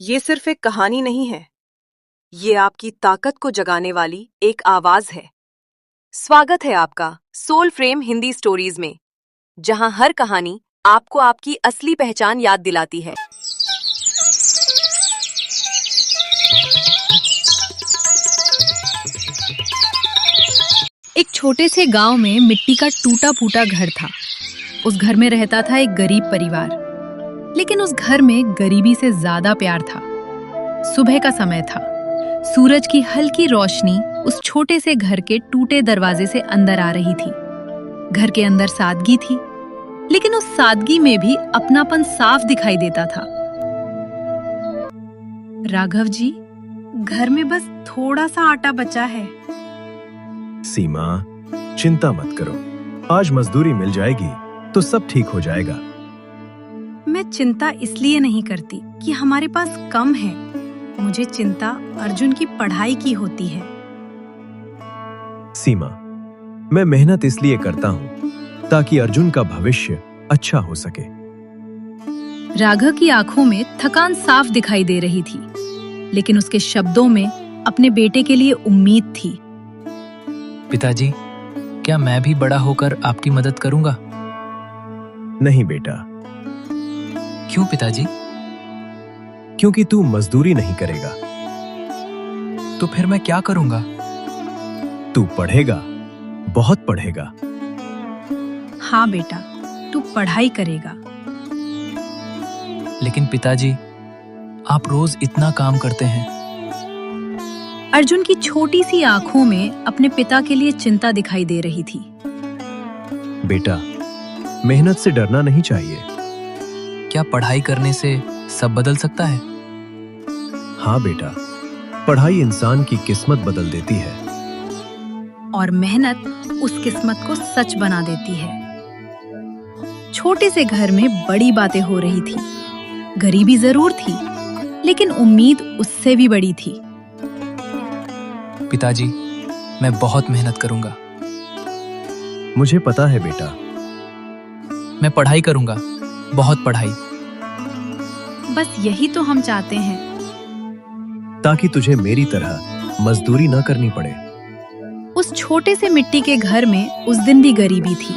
ये सिर्फ एक कहानी नहीं है, ये आपकी ताकत को जगाने वाली एक आवाज है। स्वागत है आपका सोल फ्रेम हिंदी स्टोरीज में, जहां हर कहानी आपको आपकी असली पहचान याद दिलाती है। एक छोटे से गांव में मिट्टी का टूटा फूटा घर था। उस घर में रहता था एक गरीब परिवार, लेकिन उस घर में गरीबी से ज्यादा प्यार था। सुबह का समय था। सूरज की हल्की रोशनी उस छोटे से घर के टूटे दरवाजे से अंदर आ रही थी। घर के अंदर सादगी थी, लेकिन उस सादगी में भी अपनापन साफ दिखाई देता था। राघव जी, घर में बस थोड़ा सा आटा बचा है। सीमा, चिंता मत करो, आज मजदूरी मिल जाएगी तो सब ठीक हो जाएगा। मैं चिंता इसलिए नहीं करती कि हमारे पास कम है। मुझे चिंता अर्जुन की पढ़ाई की होती है। सीमा, मैं मेहनत इसलिए करता हूँ ताकि अर्जुन का भविष्य अच्छा हो सके। राघव की आंखों में थकान साफ दिखाई दे रही थी, लेकिन उसके शब्दों में अपने बेटे के लिए उम्मीद थी। पिताजी, क्या मैं भी बड़ा होकर आपकी मदद करूंगा? नहीं बेटा। क्यों पिताजी? क्योंकि तू मजदूरी नहीं करेगा। तो फिर मैं क्या करूंगा? तू पढ़ेगा, बहुत पढ़ेगा। हाँ बेटा, तू पढ़ाई करेगा। लेकिन पिताजी, आप रोज इतना काम करते हैं। अर्जुन की छोटी सी आंखों में अपने पिता के लिए चिंता दिखाई दे रही थी। बेटा, मेहनत से डरना नहीं चाहिए। क्या पढ़ाई करने से सब बदल सकता है? हाँ बेटा, पढ़ाई इंसान की किस्मत बदल देती है। और मेहनत उस किस्मत को सच बना देती है। छोटे से घर में बड़ी बातें हो रही थी। गरीबी जरूर थी, लेकिन उम्मीद उससे भी बड़ी थी। पिताजी, मैं बहुत मेहनत करूंगा। मुझे पता है बेटा। मैं पढ़ाई करूंगा, बहुत पढ़ाई। बस यही तो हम चाहते हैं, ताकि तुझे मेरी तरह मजदूरी न करनी पड़े। उस छोटे से मिट्टी के घर में उस दिन भी गरीबी थी,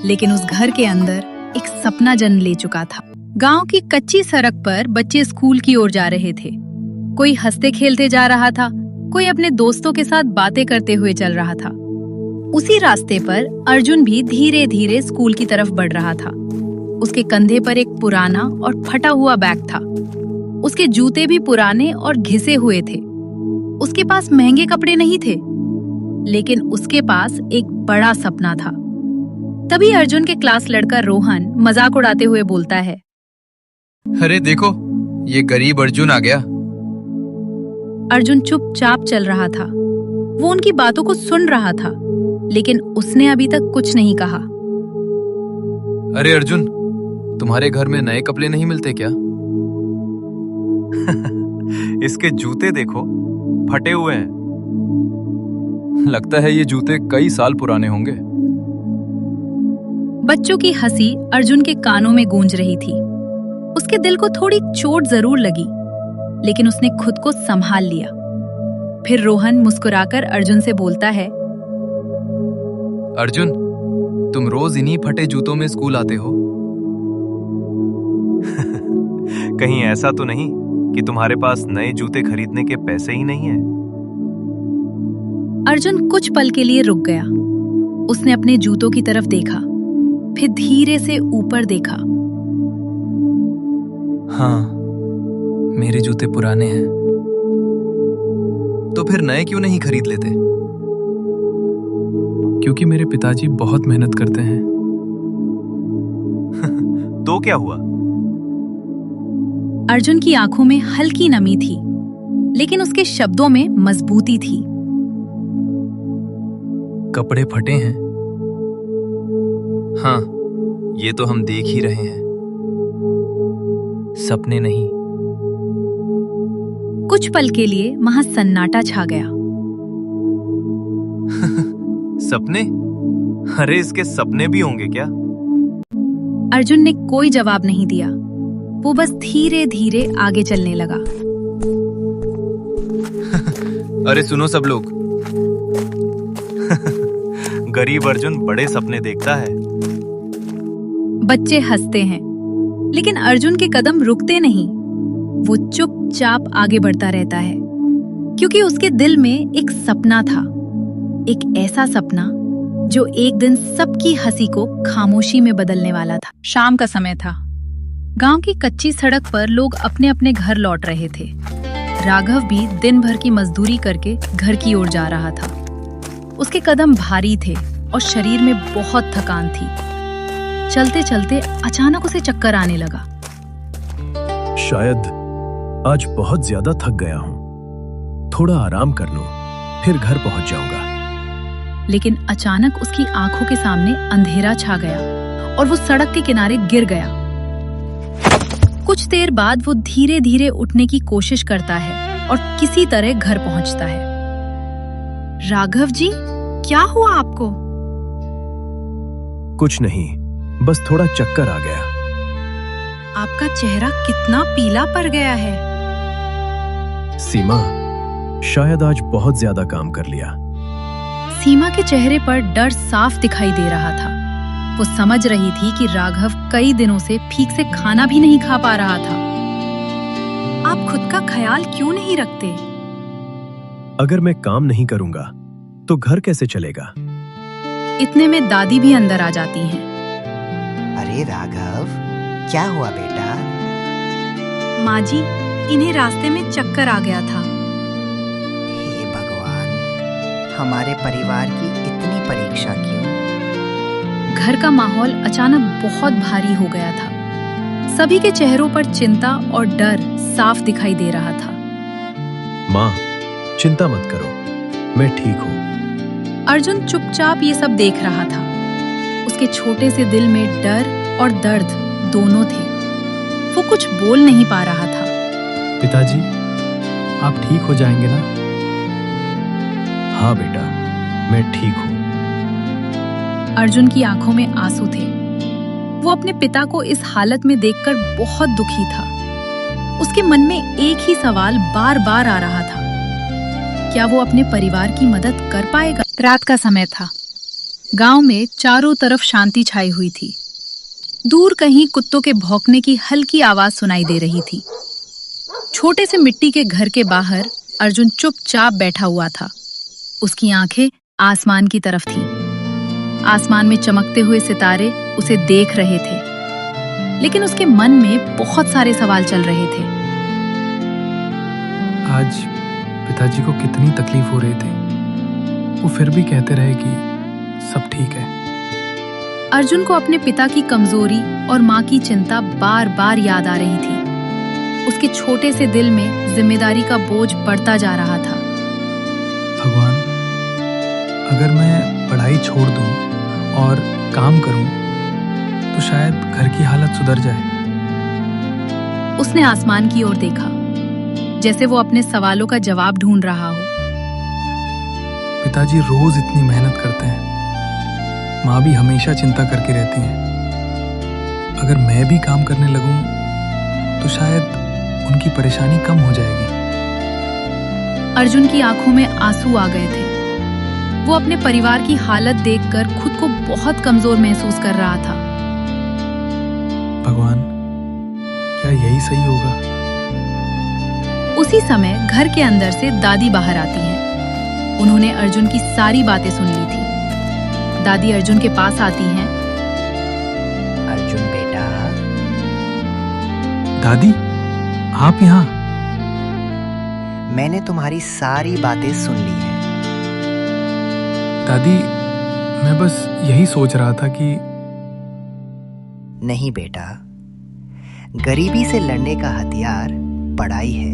लेकिन उस घर के अंदर एक सपना जन्म ले चुका था। गांव की कच्ची सड़क पर बच्चे स्कूल की ओर जा रहे थे। कोई हंसते खेलते जा रहा था, कोई अपने दोस्तों के साथ बातें करते हुए चल रहा था। उसी रास्ते पर अर्जुन भी धीरे धीरे स्कूल की तरफ बढ़ रहा था। उसके कंधे पर एक पुराना और फटा हुआ बैग था। उसके जूते भी पुराने और घिसे हुए थे। उसके पास महंगे कपड़े नहीं थे, लेकिन उसके पास एक बड़ा सपना था। तभी अर्जुन के क्लास लड़का रोहन मजाक उड़ाते हुए बोलता है, अरे देखो, ये गरीब अर्जुन आ गया। अर्जुन चुपचाप चल रहा था। वो उनकी बातों को सुन रहा था, लेकिन उसने अभी तक कुछ नहीं कहा। अरे अर्जुन, तुम्हारे घर में नए कपड़े नहीं मिलते क्या? इसके जूते देखो, फटे हुए हैं। लगता है ये जूते कई साल पुराने होंगे। बच्चों की हंसी अर्जुन के कानों में गूंज रही थी। उसके दिल को थोड़ी चोट जरूर लगी, लेकिन उसने खुद को संभाल लिया। फिर रोहन मुस्कुराकर अर्जुन से बोलता है, अर्जुन, तुम रोज इन्हीं फटे जूतों में स्कूल आते हो? कहीं ऐसा तो नहीं कि तुम्हारे पास नए जूते खरीदने के पैसे ही नहीं हैं? अर्जुन कुछ पल के लिए रुक गया। उसने अपने जूतों की तरफ देखा, फिर धीरे से ऊपर देखा। हाँ, मेरे जूते पुराने हैं। तो फिर नए क्यों नहीं खरीद लेते? क्योंकि मेरे पिताजी बहुत मेहनत करते हैं। तो क्या हुआ? अर्जुन की आंखों में हल्की नमी थी, लेकिन उसके शब्दों में मजबूती थी। कपड़े फटे हैं। हाँ, ये तो हम देख ही रहे हैं। सपने नहीं। कुछ पल के लिए वहां सन्नाटा छा गया। सपने? अरे इसके सपने भी होंगे क्या? अर्जुन ने कोई जवाब नहीं दिया। वो बस धीरे धीरे आगे चलने लगा। अरे सुनो सब लोग। गरीब अर्जुन बड़े सपने देखता है। बच्चे हंसते हैं, लेकिन अर्जुन के कदम रुकते नहीं। वो चुपचाप आगे बढ़ता रहता है, क्योंकि उसके दिल में एक सपना था, एक ऐसा सपना जो एक दिन सबकी हंसी को खामोशी में बदलने वाला था। शाम का समय था। गांव की कच्ची सड़क पर लोग अपने अपने घर लौट रहे थे। राघव भी दिन भर की मजदूरी करके घर की ओर जा रहा था। उसके कदम भारी थे और शरीर में बहुत थकान थी। चलते चलते अचानक उसे चक्कर आने लगा। शायद आज बहुत ज्यादा थक गया हूँ, थोड़ा आराम कर लूं, फिर घर पहुंच जाऊंगा। लेकिन अचानक उसकी आंखों के सामने अंधेरा छा गया और वो सड़क के किनारे गिर गया। कुछ देर बाद वो धीरे धीरे उठने की कोशिश करता है और किसी तरह घर पहुंचता है। राघव जी, क्या हुआ आपको? कुछ नहीं, बस थोड़ा चक्कर आ गया। आपका चेहरा कितना पीला पड़ गया है। सीमा, शायद आज बहुत ज्यादा काम कर लिया। सीमा के चेहरे पर डर साफ दिखाई दे रहा था। वो समझ रही थी कि राघव कई दिनों से ठीक से खाना भी नहीं खा पा रहा था। आप खुद का ख्याल क्यों नहीं रखते? अगर मैं काम नहीं करूंगा तो घर कैसे चलेगा? इतने में दादी भी अंदर आ जाती हैं। अरे राघव, क्या हुआ बेटा? माँ जी, इन्हें रास्ते में चक्कर आ गया था। हे भगवान, हमारे परिवार की इतनी परीक्षा क्यों? घर का माहौल अचानक बहुत भारी हो गया था। सभी के चेहरों पर चिंता और डर साफ दिखाई दे रहा था। माँ, चिंता मत करो, मैं ठीक हूँ। अर्जुन चुपचाप ये सब देख रहा था। उसके छोटे से दिल में डर और दर्द दोनों थे। वो कुछ बोल नहीं पा रहा था। पिताजी, आप ठीक हो जाएंगे ना? हाँ बेटा, मैं ठीक हूँ। अर्जुन की आंखों में आंसू थे। वो अपने पिता को इस हालत में देखकर बहुत दुखी था। उसके मन में एक ही सवाल बार बार आ रहा था, क्या वो अपने परिवार की मदद कर पाएगा? रात का समय था। गांव में चारों तरफ शांति छाई हुई थी। दूर कहीं कुत्तों के भौंकने की हल्की आवाज सुनाई दे रही थी। छोटे से मिट्टी के घर के बाहर अर्जुन चुपचाप बैठा हुआ था। उसकी आंखें आसमान की तरफ थीं। आसमान में चमकते हुए सितारे उसे देख रहे थे, लेकिन उसके मन में बहुत सारे सवाल चल रहे थे। आज पिताजी को कितनी तकलीफ हो रही थी, वो फिर भी कहते रहे कि सब ठीक है। अर्जुन को अपने पिता की कमजोरी और माँ की चिंता बार बार याद आ रही थी। उसके छोटे से दिल में जिम्मेदारी का बोझ बढ़ता जा रहा था। भगवान, अगर मैं पढ़ाई छोड़ दूं और काम करूं तो शायद घर की हालत सुधर जाए। उसने आसमान की ओर देखा, जैसे वो अपने सवालों का जवाब ढूंढ रहा हो। पिताजी रोज इतनी मेहनत करते हैं, माँ भी हमेशा चिंता करके रहती हैं। अगर मैं भी काम करने लगूं तो शायद उनकी परेशानी कम हो जाएगी। अर्जुन की आंखों में आंसू आ गए थे। वो अपने परिवार की हालत देखकर खुद को बहुत कमजोर महसूस कर रहा था। भगवान, क्या यही सही होगा? उसी समय घर के अंदर से दादी बाहर आती हैं। उन्होंने अर्जुन की सारी बातें सुन ली थी। दादी अर्जुन के पास आती हैं। अर्जुन बेटा। दादी, आप यहाँ? मैंने तुम्हारी सारी बातें सुन ली हैं। दादी, मैं बस यही सोच रहा था कि नहीं बेटा, गरीबी से लड़ने का हथियार पढ़ाई है,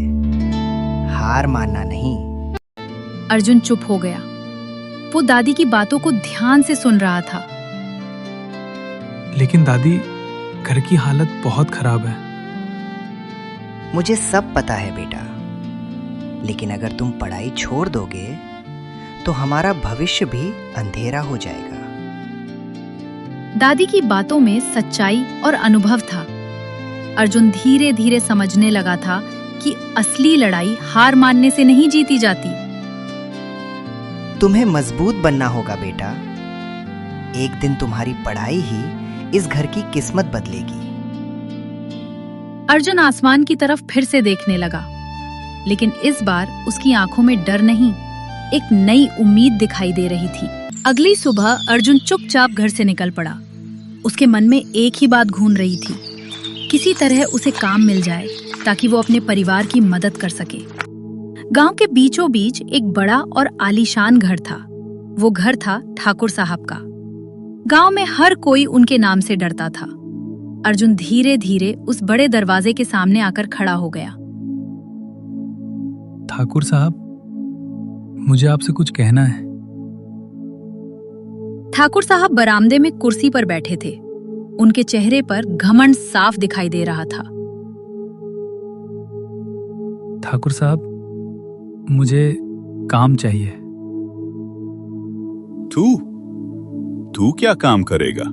हार मानना नहीं। अर्जुन चुप हो गया। वो दादी की बातों को ध्यान से सुन रहा था। लेकिन दादी, घर की हालत बहुत खराब है। मुझे सब पता है बेटा, लेकिन अगर तुम पढ़ाई छोड़ दोगे तो हमारा भविष्य भी अंधेरा हो जाएगा। दादी की बातों में सच्चाई और अनुभव था। अर्जुन धीरे धीरे समझने लगा था कि असली लड़ाई हार मानने से नहीं जीती जाती। तुम्हें मजबूत बनना होगा बेटा। एक दिन तुम्हारी पढ़ाई ही इस घर की किस्मत बदलेगी। अर्जुन आसमान की तरफ फिर से देखने लगा, लेकिन इस बार उसकी आंखों में डर नहीं, एक नई उम्मीद दिखाई दे रही थी। अगली सुबह अर्जुन चुपचाप घर से निकल पड़ा। उसके मन में एक ही बात घूम रही थी, किसी तरह उसे काम मिल जाए ताकि वो अपने परिवार की मदद कर सके। गांव के बीचों बीच एक बड़ा और आलीशान घर था। वो घर था ठाकुर साहब का। गांव में हर कोई उनके नाम से डरता था। अर्जुन धीरे धीरे उस बड़े दरवाजे के सामने आकर खड़ा हो गया। ठाकुर साहब, मुझे आपसे कुछ कहना है। ठाकुर साहब बरामदे में कुर्सी पर बैठे थे। उनके चेहरे पर घमंड साफ दिखाई दे रहा था। ठाकुर साहब, मुझे काम चाहिए। तू क्या काम करेगा?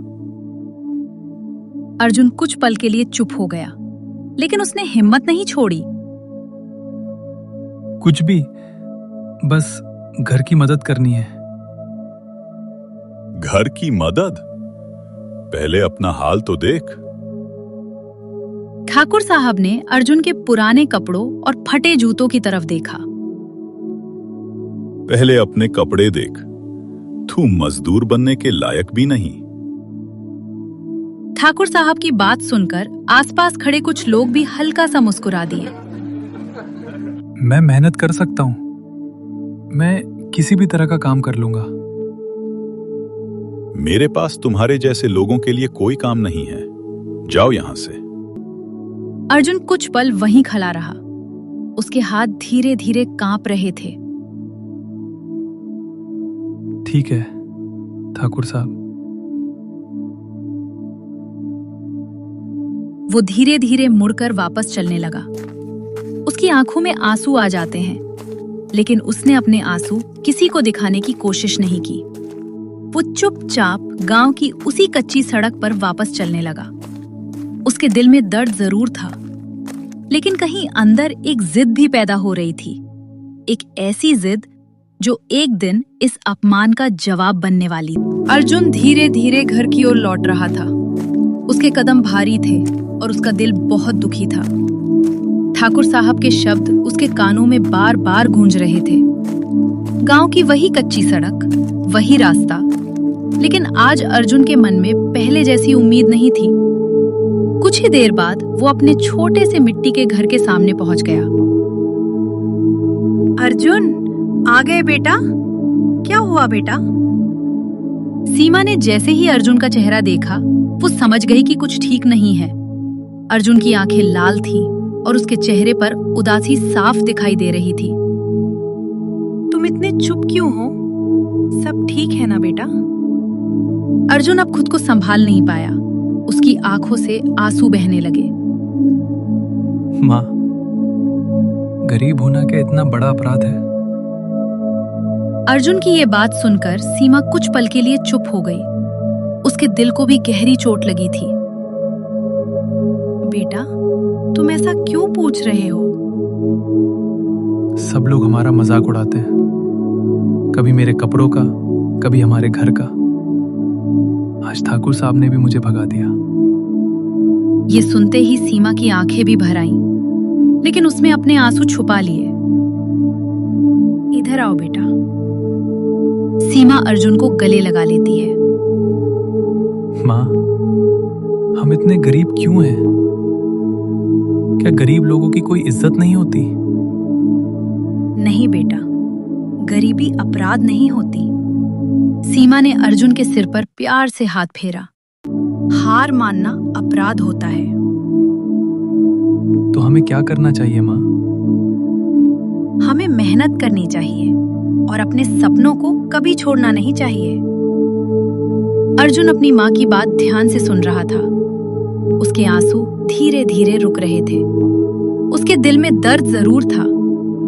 अर्जुन कुछ पल के लिए चुप हो गया, लेकिन उसने हिम्मत नहीं छोड़ी। कुछ भी, बस घर की मदद करनी है। घर की मदद? पहले अपना हाल तो देख। ठाकुर साहब ने अर्जुन के पुराने कपड़ों और फटे जूतों की तरफ देखा। पहले अपने कपड़े देख। तू मजदूर बनने के लायक भी नहीं। ठाकुर साहब की बात सुनकर आसपास खड़े कुछ लोग भी हल्का सा मुस्कुरा दिए। मैं मेहनत कर सकता हूं। मैं किसी भी तरह का काम कर लूंगा। मेरे पास तुम्हारे जैसे लोगों के लिए कोई काम नहीं है। जाओ यहां से। अर्जुन कुछ पल वहीं खड़ा रहा। उसके हाथ धीरे धीरे कांप रहे थे। ठीक है ठाकुर साहब। वो धीरे धीरे मुड़कर वापस चलने लगा। उसकी आंखों में आंसू आ जाते हैं, लेकिन उसने अपने आंसू किसी को दिखाने की कोशिश नहीं की। वो चुपचाप गांव की उसी कच्ची सड़क पर वापस चलने लगा। उसके दिल में दर्द जरूर था, लेकिन कहीं अंदर एक जिद भी पैदा हो रही थी। एक ऐसी जिद जो एक दिन इस अपमान का जवाब बनने वाली। अर्जुन धीरे धीरे घर की ओर लौट रहा था। उसके कदम भारी थे और उसका दिल बहुत दुखी था। ठाकुर साहब के शब्द उसके कानों में बार बार गूंज रहे थे। गांव की वही कच्ची सड़क, वही रास्ता, लेकिन आज अर्जुन के मन में पहले जैसी उम्मीद नहीं थी। कुछ ही देर बाद वो अपने छोटे से मिट्टी के घर के सामने पहुंच गया। अर्जुन, आ गए बेटा? क्या हुआ बेटा? सीमा ने जैसे ही अर्जुन का चेहरा देखा, वो समझ गई कि कुछ ठीक नहीं है। अर्जुन की आंखें लाल थीं और उसके चेहरे पर उदासी साफ दिखाई दे रही थी। तुम इतने चुप क्यों हो? सब ठीक है ना बेटा? अर्जुन अब खुद को संभाल नहीं पाया। उसकी आंखों से आंसू बहने लगे। माँ, गरीब होना क्या इतना बड़ा अपराध है? अर्जुन की ये बात सुनकर सीमा कुछ पल के लिए चुप हो गई। उसके दिल को भी गहरी चोट लगी थी। बेटा, तुम ऐसा क्यों पूछ रहे हो? सब लोग हमारा मजाक उड़ाते हैं, कभी मेरे कपड़ों का, कभी हमारे घर का। आज ठाकुर साहब ने भी मुझे भगा दिया। ये सुनते ही सीमा की आंखें भी भर आईं, लेकिन उसने अपने आंसू छुपा लिए। इधर आओ बेटा। सीमा अर्जुन को गले लगा लेती है। माँ, हम इतने गरीब क्यों हैं? क्या गरीब लोगों की कोई इज्जत नहीं होती? नहीं बेटा, गरीबी अपराध नहीं होती। सीमा ने अर्जुन के सिर पर प्यार से हाथ फेरा। हार मानना अपराध होता है। तो हमें क्या करना चाहिए माँ? हमें मेहनत करनी चाहिए और अपने सपनों को कभी छोड़ना नहीं चाहिए। अर्जुन अपनी माँ की बात ध्यान से सुन रहा था। उसके आंसू धीरे धीरे रुक रहे थे। उसके दिल में दर्द जरूर था,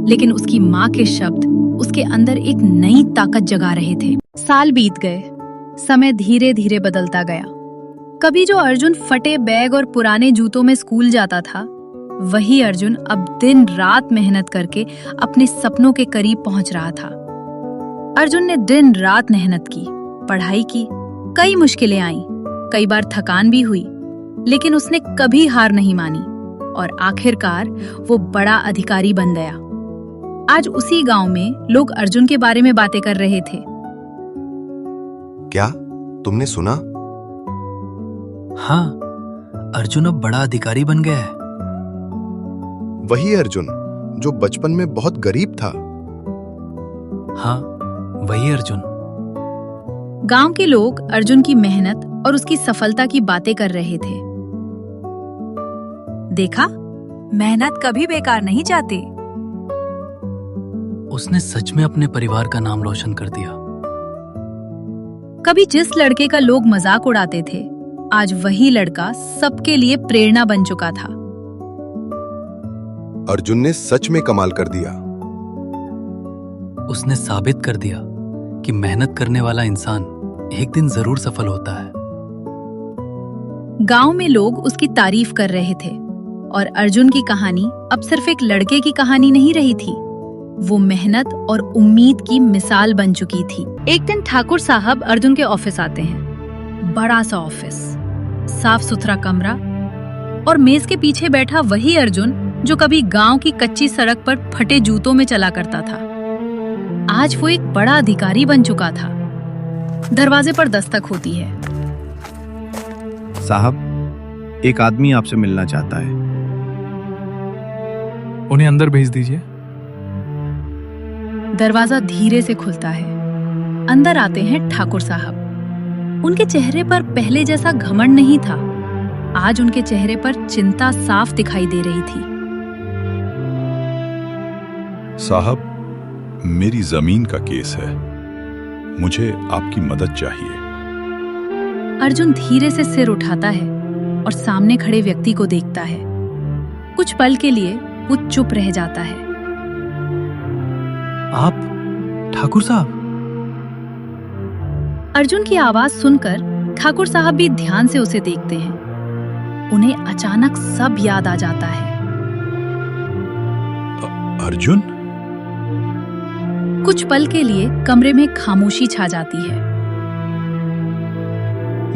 लेकिन उसकी माँ के शब्द उसके अंदर एक नई ताकत जगा रहे थे। साल बीत गए। समय धीरे धीरे बदलता गया। कभी जो अर्जुन फटे बैग और पुराने जूतों में स्कूल जाता था, वही अर्जुन अब दिन रात मेहनत करके अपने सपनों के करीब पहुंच रहा था। अर्जुन ने दिन रात मेहनत की, पढ़ाई की, कई मुश्किलें आईं, कई बार थकान भी हुई, लेकिन उसने कभी हार नहीं मानी और आखिरकार वो बड़ा अधिकारी बन गया। आज उसी गांव में लोग अर्जुन के बारे में बातें कर रहे थे। क्या तुमने सुना? हाँ, अर्जुन अब बड़ा अधिकारी बन गया है। वही अर्जुन जो बचपन में बहुत गरीब था। हाँ, वही अर्जुन। गांव के लोग अर्जुन की मेहनत और उसकी सफलता की बातें कर रहे थे। देखा, मेहनत कभी बेकार नहीं जाती। उसने सच में अपने परिवार का नाम रोशन कर दिया। कभी जिस लड़के का लोग मजाक उड़ाते थे, आज वही लड़का सबके लिए प्रेरणा बन चुका था। अर्जुन ने सच में कमाल कर दिया। उसने साबित कर दिया कि मेहनत करने वाला इंसान एक दिन जरूर सफल होता है। गांव में लोग उसकी तारीफ कर रहे थे और अर्जुन की कहानी अब सिर्फ एक लड़के की कहानी नहीं रही थी, वो मेहनत और उम्मीद की मिसाल बन चुकी थी। एक दिन ठाकुर साहब अर्जुन के ऑफिस आते हैं। बड़ा सा ऑफिस, साफ सुथरा कमरा और मेज के पीछे बैठा वही अर्जुन जो कभी गांव की कच्ची सड़क पर फटे जूतों में चला करता था। आज वो एक बड़ा अधिकारी बन चुका था। दरवाजे पर दस्तक होती है। साहब, एक आदमी आपसे मिलना चाहता है। उन्हें अंदर भेज दीजिए। दरवाजा धीरे से खुलता है। अंदर आते हैं ठाकुर साहब। उनके चेहरे पर पहले जैसा घमंड नहीं था। आज उनके चेहरे पर चिंता साफ दिखाई दे रही थी। साहब, मेरी जमीन का केस है, मुझे आपकी मदद चाहिए। अर्जुन धीरे से सिर उठाता है और सामने खड़े व्यक्ति को देखता है। कुछ पल के लिए वो चुप रह जाता है। आप ठाकुर साहब? अर्जुन की आवाज सुनकर ठाकुर साहब भी ध्यान से उसे देखते हैं। उन्हें अचानक सब याद आ जाता है। अर्जुन? कुछ पल के लिए कमरे में खामोशी छा जाती है।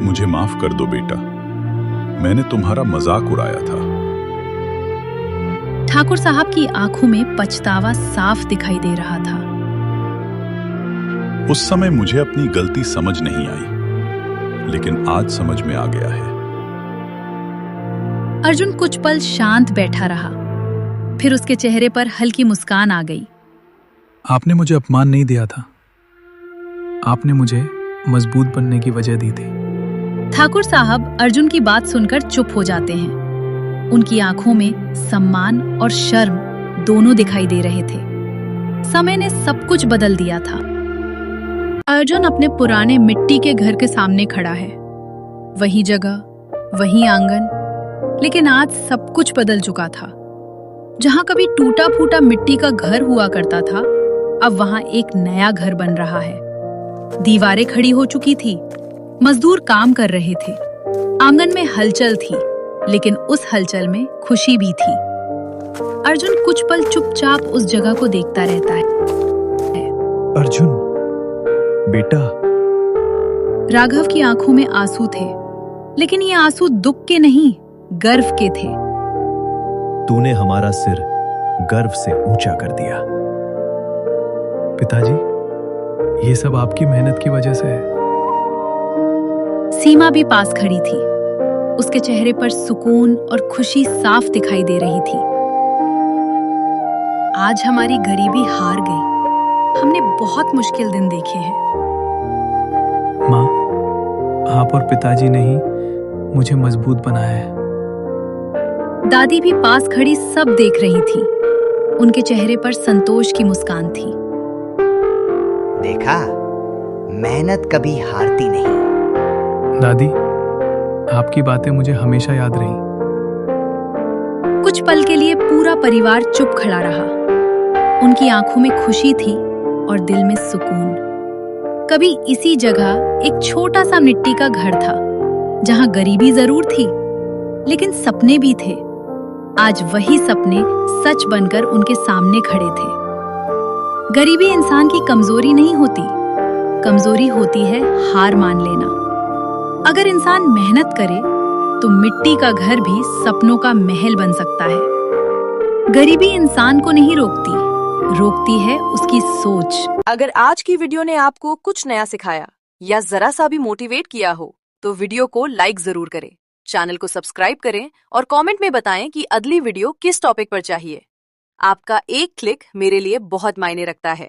मुझे माफ कर दो बेटा, मैंने तुम्हारा मजाक उड़ाया था। ठाकुर साहब की आंखों में पछतावा साफ दिखाई दे रहा था। उस समय मुझे अपनी गलती समझ नहीं आई, लेकिन आज समझ में आ गया है। अर्जुन कुछ पल शांत बैठा रहा, फिर उसके चेहरे पर हल्की मुस्कान आ गई। आपने मुझे अपमान नहीं दिया था, आपने मुझे मजबूत बनने की वजह दी थी। ठाकुर साहब अर्जुन की बात सुनकर चुप हो जाते हैं। उनकी आंखों में सम्मान और शर्म दोनों दिखाई दे रहे थे। समय ने सब कुछ बदल दिया था। अर्जुन अपने पुराने मिट्टी के घर के सामने खड़ा है। वही जगह, वही आंगन, लेकिन आज सब कुछ बदल चुका था। जहां कभी टूटा फूटा मिट्टी का घर हुआ करता था, अब वहां एक नया घर बन रहा है। दीवारें खड़ी हो चुकी थी, मजदूर काम कर रहे थे, आंगन में हलचल थी, लेकिन उस हलचल में खुशी भी थी। अर्जुन कुछ पल चुपचाप उस जगह को देखता रहता है। अर्जुन, बेटा। राघव की आंखों में आंसू थे, लेकिन ये आंसू दुख के नहीं, गर्व के थे। तूने हमारा सिर गर्व से ऊंचा कर दिया। पिताजी, ये सब आपकी मेहनत की वजह से है। सीमा भी पास खड़ी थी। उसके चेहरे पर सुकून और खुशी साफ दिखाई दे रही थी। आज हमारी गरीबी हार गई। हमने बहुत मुश्किल दिन देखे हैं। माँ, आप और पिताजी ने ही मुझे मजबूत बनाया है। दादी भी पास खड़ी सब देख रही थी। उनके चेहरे पर संतोष की मुस्कान थी। देखा, मेहनत कभी हारती नहीं। दादी, आपकी बातें मुझे हमेशा याद रही। कुछ पल के लिए पूरा परिवार चुप खड़ा रहा। उनकी आंखों में खुशी थी और दिल में सुकून। कभी इसी जगह एक छोटा सा मिट्टी का घर था, जहां गरीबी जरूर थी, लेकिन सपने भी थे। आज वही सपने सच बनकर उनके सामने खड़े थे। गरीबी इंसान की कमजोरी नहीं होती, कमजोरी होती है हार मान लेना। अगर इंसान मेहनत करे तो मिट्टी का घर भी सपनों का महल बन सकता है। गरीबी इंसान को नहीं रोकती, रोकती है उसकी सोच। अगर आज की वीडियो ने आपको कुछ नया सिखाया या जरा सा भी मोटिवेट किया हो तो वीडियो को लाइक जरूर करें, चैनल को सब्सक्राइब करें और कमेंट में बताएं कि अगली वीडियो किस टॉपिक पर चाहिए। आपका एक क्लिक मेरे लिए बहुत मायने रखता है।